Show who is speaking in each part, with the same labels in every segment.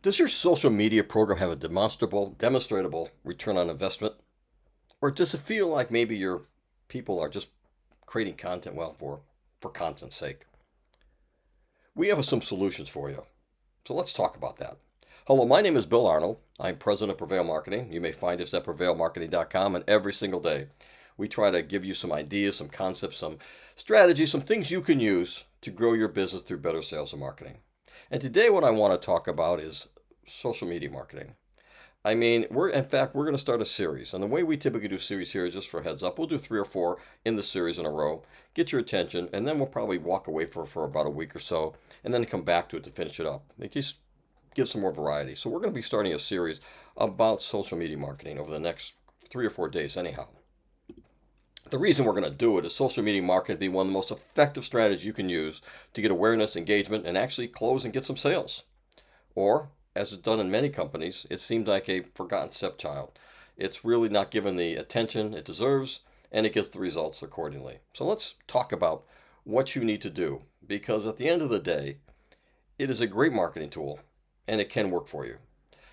Speaker 1: Does your social media program have a demonstrable return on investment? Or does it feel like maybe your people are just creating content, well, for content's sake? We have some solutions for you. So let's talk about that. Hello, my name is Bill Arnold. I'm president of Prevail Marketing. You may find us at prevailmarketing.com, and every single day we try to give you some ideas, some concepts, some strategies, some things you can use to grow your business through better sales and marketing. And today what I want to talk about is social media marketing. I mean, we're going to start a series, and the way we typically do series here is just for a heads up. We'll do 3 or 4 in the series in a row, get your attention, and then we'll probably walk away for about a week or so, and then come back to it to finish it up. It just gives some more variety. So we're going to be starting a series about social media marketing over the next 3 or 4 days, anyhow. The reason we're going to do it is social media marketing be one of the most effective strategies you can use to get awareness, engagement, and actually close and get some sales. Or, as it's done in many companies, it seemed like a forgotten stepchild. It's really not given the attention it deserves, and it gets the results accordingly. So let's talk about what you need to do, because at the end of the day, it is a great marketing tool, and it can work for you.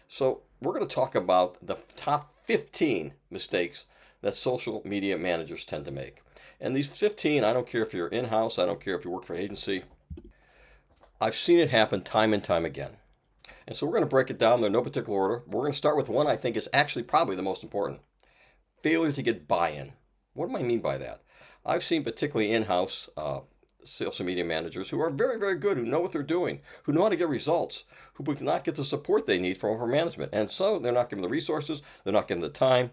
Speaker 1: So we're going to talk about the top 15 mistakes that social media managers tend to make. And these 15, I don't care if you're in-house, I don't care if you work for an agency, I've seen it happen time and time again. And so we're going to break it down in no particular order. We're going to start with one I think is actually probably the most important. Failure to get buy-in. What do I mean by that? I've seen particularly in-house social media managers who are very, very good, who know what they're doing, who know how to get results, who would not get the support they need from upper management. And so they're not given the resources, they're not given the time,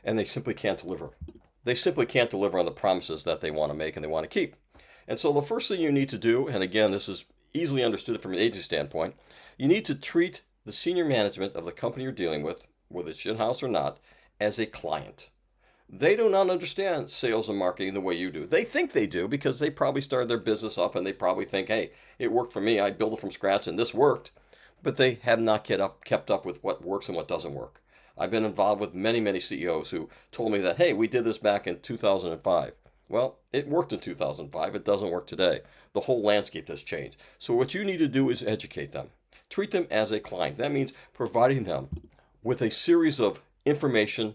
Speaker 1: and they simply can't deliver. They simply can't deliver on the promises that they want to make and they want to keep. And so the first thing you need to do, and again, this is easily understood from an agency standpoint, you need to treat the senior management of the company you're dealing with, whether it's in-house or not, as a client. They do not understand sales and marketing the way you do. They think they do because they probably started their business up and they probably think, hey, it worked for me. I built it from scratch and this worked. But they have not kept up with what works and what doesn't work. I've been involved with many, many CEOs who told me that, hey, we did this back in 2005. Well, it worked in 2005. It doesn't work today. The whole landscape has changed. So what you need to do is educate them. Treat them as a client. That means providing them with a series of information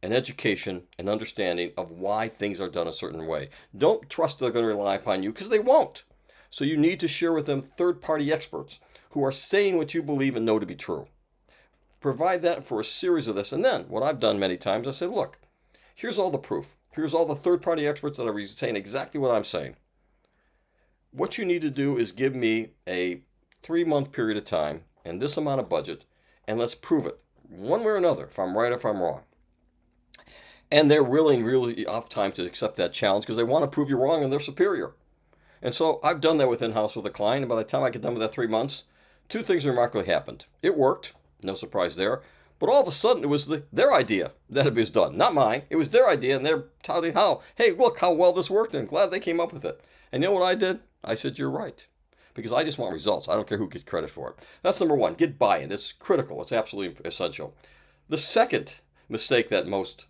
Speaker 1: and education and understanding of why things are done a certain way. Don't trust they're going to rely upon you because they won't. So you need to share with them third-party experts who are saying what you believe and know to be true. Provide that for a series of this. And then what I've done many times, I say, look, here's all the proof. Here's all the third-party experts that are saying exactly what I'm saying. What you need to do is give me a 3-month period of time and this amount of budget, and let's prove it one way or another, if I'm right or if I'm wrong. And they're willing really off time to accept that challenge because they want to prove you wrong and they're superior. And so I've done that with in-house with a client, and by the time I get done with that 3 months, 2 things remarkably happened. It worked, no surprise there, but all of a sudden it was their idea that it was done, not mine. It was their idea, and they're touting how, hey, look how well this worked, and glad they came up with it. And you know what I did? I said, you're right. Because I just want results. I don't care who gets credit for it. That's number one. Get buy-in. It's critical. It's absolutely essential. The second mistake that most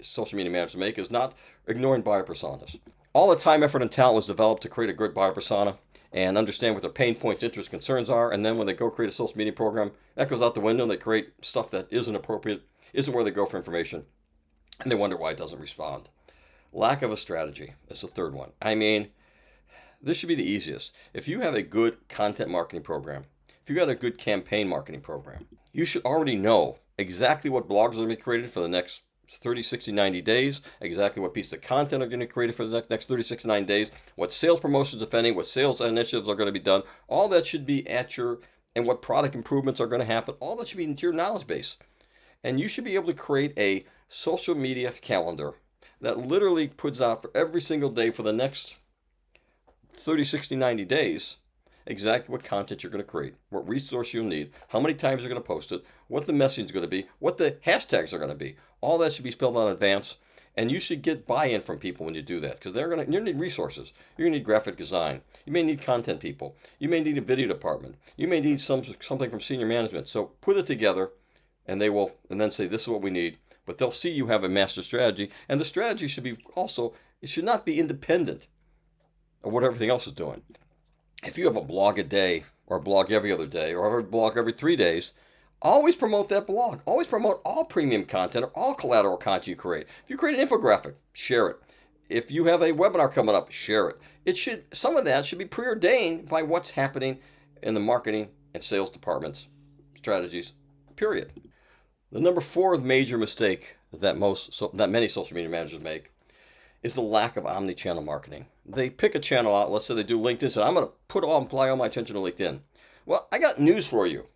Speaker 1: social media managers make is not ignoring buyer personas. All the time, effort, and talent was developed to create a good buyer persona and understand what their pain points, interests, concerns are. And then when they go create a social media program, that goes out the window and they create stuff that isn't appropriate, isn't where they go for information. And they wonder why it doesn't respond. Lack of a strategy is the third one. I mean, this should be the easiest. If you have a good content marketing program, if you got a good campaign marketing program, you should already know exactly what blogs are going to be created for the next 30, 60, 90 days, exactly what piece of content are going to be created for the next 30, 60, 90 days, what sales promotions defending, what sales initiatives are going to be done. All that should be at your, and what product improvements are going to happen. All that should be into your knowledge base. And you should be able to create a social media calendar that literally puts out for every single day for the next 30, 60, 90 days, exactly what content you're going to create, what resource you'll need, how many times you're going to post it, what the message is going to be, what the hashtags are going to be. All that should be spelled out in advance, and you should get buy-in from people when you do that, because you're going to need resources. You're going to need graphic design. You may need content people. You may need a video department. You may need something from senior management. So put it together, and they will, and then say, this is what we need. But they'll see you have a master strategy, and the strategy should be also, it should not be independent of what everything else is doing. If you have a blog a day or blog every other day, or blog every 3 days, always promote that blog. Always promote all premium content or all collateral content you create. If you create an infographic, share it. If you have a webinar coming up, share it. Some of that should be preordained by what's happening in the marketing and sales departments, strategies, period. The number 4 major mistake that many social media managers make is the lack of omni-channel marketing. They pick a channel out, let's say they do LinkedIn, so I'm going to apply all my attention to LinkedIn. Well, I got news for you.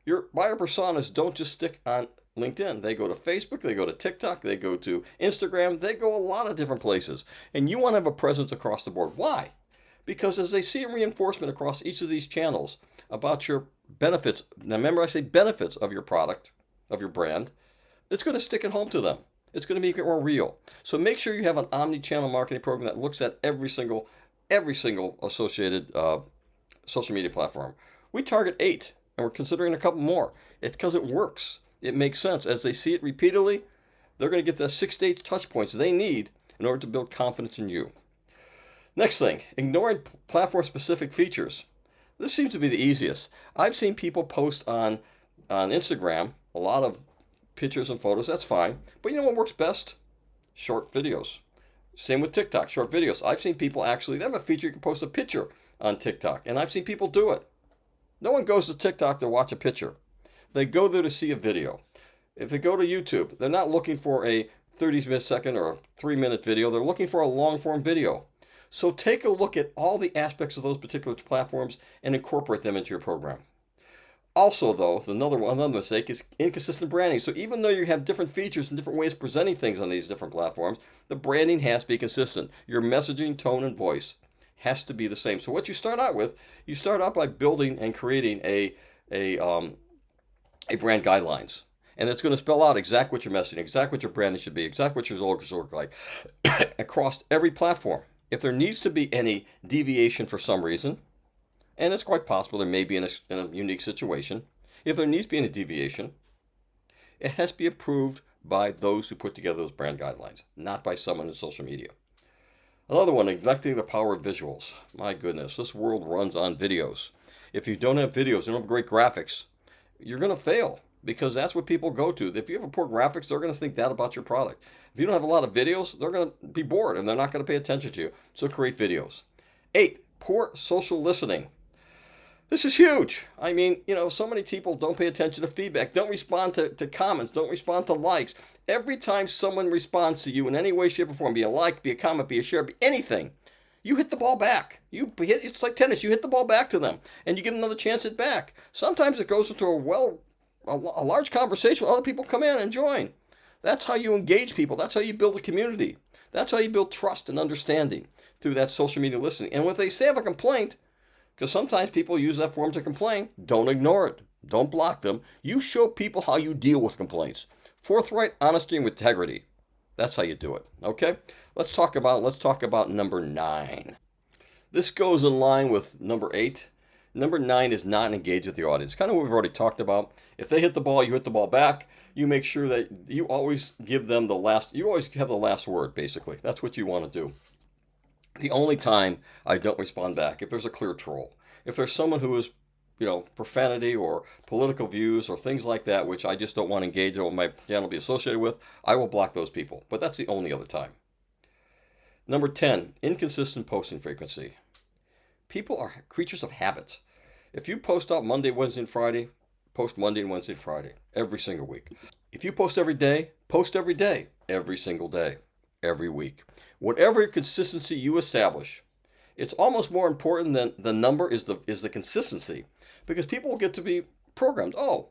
Speaker 1: Your buyer personas don't just stick on LinkedIn. They go to Facebook, they go to TikTok, they go to Instagram, they go a lot of different places. And you want to have a presence across the board. Why? Because as they see reinforcement across each of these channels about your benefits, now remember I say benefits of your product, of your brand, it's going to stick it home to them. It's going to make it more real. So make sure you have an omni-channel marketing program that looks at every single associated social media platform. We target 8, and we're considering a couple more. It's because it works. It makes sense. As they see it repeatedly, they're going to get the 6 to 8 touch points they need in order to build confidence in you. Next thing, ignoring platform-specific features. This seems to be the easiest. I've seen people post on Instagram a lot of pictures and photos. That's fine. But you know what works best? Short videos. Same with TikTok, short videos. I've seen people they have a feature you can post a picture on TikTok, and I've seen people do it. No one goes to TikTok to watch a picture. They go there to see a video. If they go to YouTube, they're not looking for a 30-second or a 3-minute video. They're looking for a long-form video. So take a look at all the aspects of those particular platforms and incorporate them into your program. Also, though, another mistake is inconsistent branding. So even though you have different features and different ways of presenting things on these different platforms, the branding has to be consistent. Your messaging, tone, and voice has to be the same. So what you start out by building and creating a brand guidelines. And it's going to spell out exactly what your messaging, exactly what your branding should be, exactly what your logos look like across every platform. If there needs to be any deviation for some reason, and it's quite possible there may be in a unique situation, if there needs to be any deviation, it has to be approved by those who put together those brand guidelines, not by someone in social media. Another one, neglecting the power of visuals. My goodness, this world runs on videos. If you don't have videos, you don't have great graphics, you're going to fail because that's what people go to. If you have poor graphics, they're going to think that about your product. If you don't have a lot of videos, they're going to be bored and they're not going to pay attention to you. So create videos. 8, poor social listening. This is huge. I mean, so many people don't pay attention to feedback, don't respond to comments, don't respond to likes. Every time someone responds to you in any way, shape, or form, be a like, be a comment, be a share, be anything, you hit the ball back. It's like tennis. You hit the ball back to them, and you get another chance at back. Sometimes it goes into a large conversation. Other people come in and join. That's how you engage people. That's how you build a community. That's how you build trust and understanding through that social media listening. And when they say have a complaint, because sometimes people use that form to complain, don't ignore it. Don't block them. You show people how you deal with complaints. Forthright, honesty, and integrity. That's how you do it. Okay? Let's talk about number 9. This goes in line with number 8. Number 9 is not engage with the audience. Kind of what we've already talked about. If they hit the ball, you hit the ball back. You make sure that you always give them you always have the last word, basically. That's what you want to do. The only time I don't respond back, if there's a clear troll, if there's someone who is, profanity or political views or things like that, which I just don't want to engage or my channel be associated with, I will block those people. But that's the only other time. Number 10, inconsistent posting frequency. People are creatures of habit. If you post out Monday, Wednesday, and Friday, post Monday and Wednesday and Friday every single week. If you post every day, every single day, every week. Whatever consistency you establish, it's almost more important than the number is the consistency, because people will get to be programmed. Oh,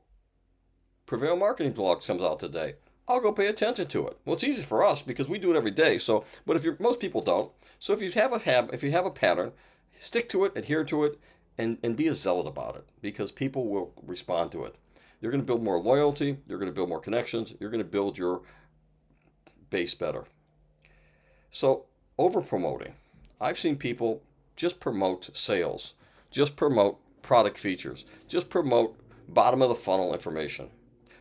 Speaker 1: Prevail Marketing Blog comes out today. I'll go pay attention to it. Well, it's easy for us because we do it every day. So, but most people don't. So if you have a pattern, stick to it, adhere to it, and be a zealot about it, because people will respond to it. You're going to build more loyalty. You're going to build more connections. You're going to build your base better. So over promoting. I've seen people just promote sales, just promote product features, just promote bottom of the funnel information.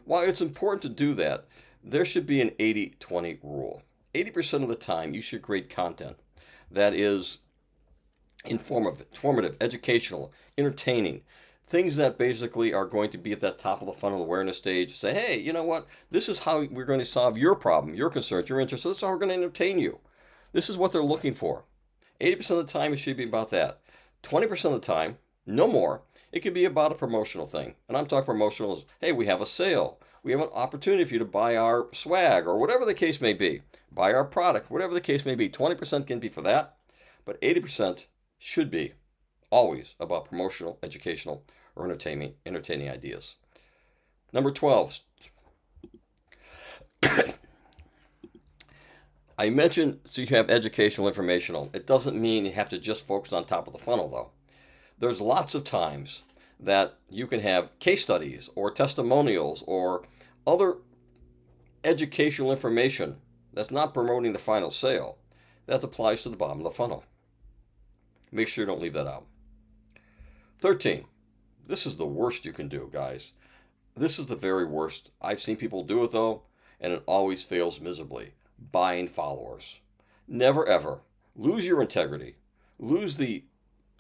Speaker 1: While it's important to do that, there should be an 80-20 rule. 80% of the time you should create content that is informative, educational, entertaining, things that basically are going to be at that top of the funnel awareness stage. Say, hey, you know what? This is how we're going to solve your problem, your concerns, your interests. This is how we're going to entertain you. This is what they're looking for. 80% of the time, it should be about that. 20% of the time, no more, it could be about a promotional thing. And I'm talking promotional as, hey, we have a sale. We have an opportunity for you to buy our swag or whatever the case may be. Buy our product, whatever the case may be. 20% can be for that, but 80% should be always about promotional, educational, or entertaining ideas. Number 12. I mentioned so you have educational, informational. It doesn't mean you have to just focus on top of the funnel, though. There's lots of times that you can have case studies or testimonials or other educational information that's not promoting the final sale. That applies to the bottom of the funnel. Make sure you don't leave that out. 13. This is the worst you can do, guys. This is the very worst. I've seen people do it, though, and it always fails miserably. Buying followers. Never, ever lose your integrity. Lose the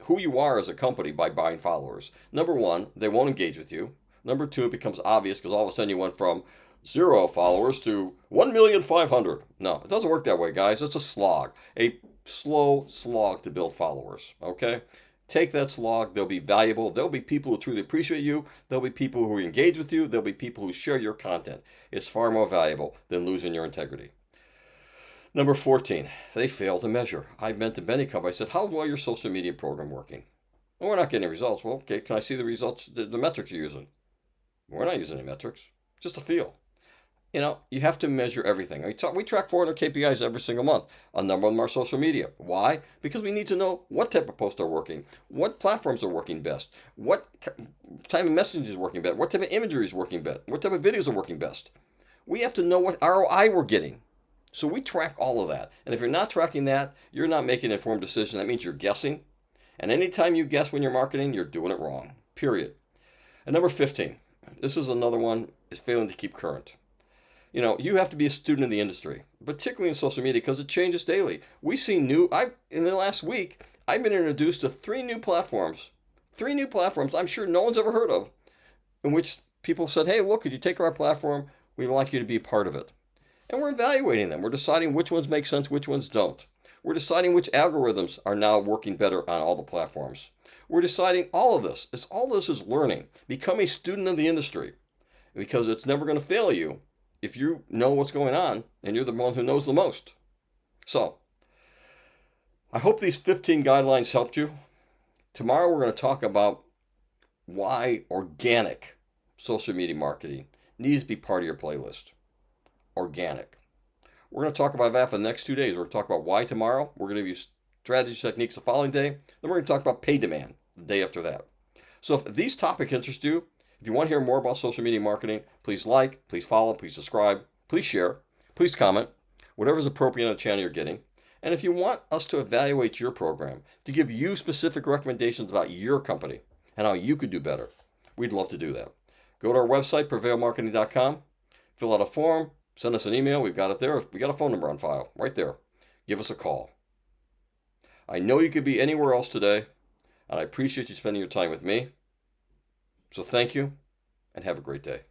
Speaker 1: who you are as a company by buying followers. Number one, they won't engage with you. Number two, it becomes obvious because all of a sudden you went from 0 followers to 1,500,000. No, it doesn't work that way, guys. It's a slog, a slow slog to build followers. Okay? Take that slog. They'll be valuable. There'll be people who truly appreciate you. There'll be people who engage with you. There'll be people who share your content. It's far more valuable than losing your integrity. Number 14, they fail to measure. I've met to many companies. I said, how well your social media program working? Well, we're not getting results. Well, okay, can I see the results, the metrics you're using? We're not using any metrics, just a feel. You know, you have to measure everything. We track 400 KPIs every single month on number of them are social media. Why? Because we need to know what type of posts are working, what platforms are working best, what type of messaging is working best, what type of imagery is working best, what type of videos are working best. We have to know what ROI we're getting. So we track all of that. And if you're not tracking that, you're not making an informed decision. That means you're guessing. And anytime you guess when you're marketing, you're doing it wrong. Period. And number 15, this is another one, is failing to keep current. You know, you have to be a student in the industry, particularly in social media, because it changes daily. We see in the last week, I've been introduced to 3 new platforms. 3 new platforms I'm sure no one's ever heard of, in which people said, hey, look, could you take our platform? We'd like you to be a part of it. And we're evaluating them. We're deciding which ones make sense, which ones don't. We're deciding which algorithms are now working better on all the platforms. We're deciding all of this. All this is learning. Become a student of the industry, because it's never going to fail you if you know what's going on and you're the one who knows the most. So, I hope these 15 guidelines helped you. Tomorrow we're going to talk about why organic social media marketing needs to be part of your playlist. Organic. We're going to talk about that for the next 2 days. We're going to talk about why tomorrow. We're going to give you strategy techniques the following day. Then we're going to talk about pay demand the day after that. So if these topics interest you, if you want to hear more about social media marketing, please like, please follow, please subscribe, please share, please comment, whatever is appropriate on the channel you're getting. And if you want us to evaluate your program, to give you specific recommendations about your company and how you could do better, we'd love to do that. Go to our website, prevailmarketing.com, fill out a form, send us an email. We've got it there. We got a phone number on file right there. Give us a call. I know you could be anywhere else today, and I appreciate you spending your time with me. So thank you, and have a great day.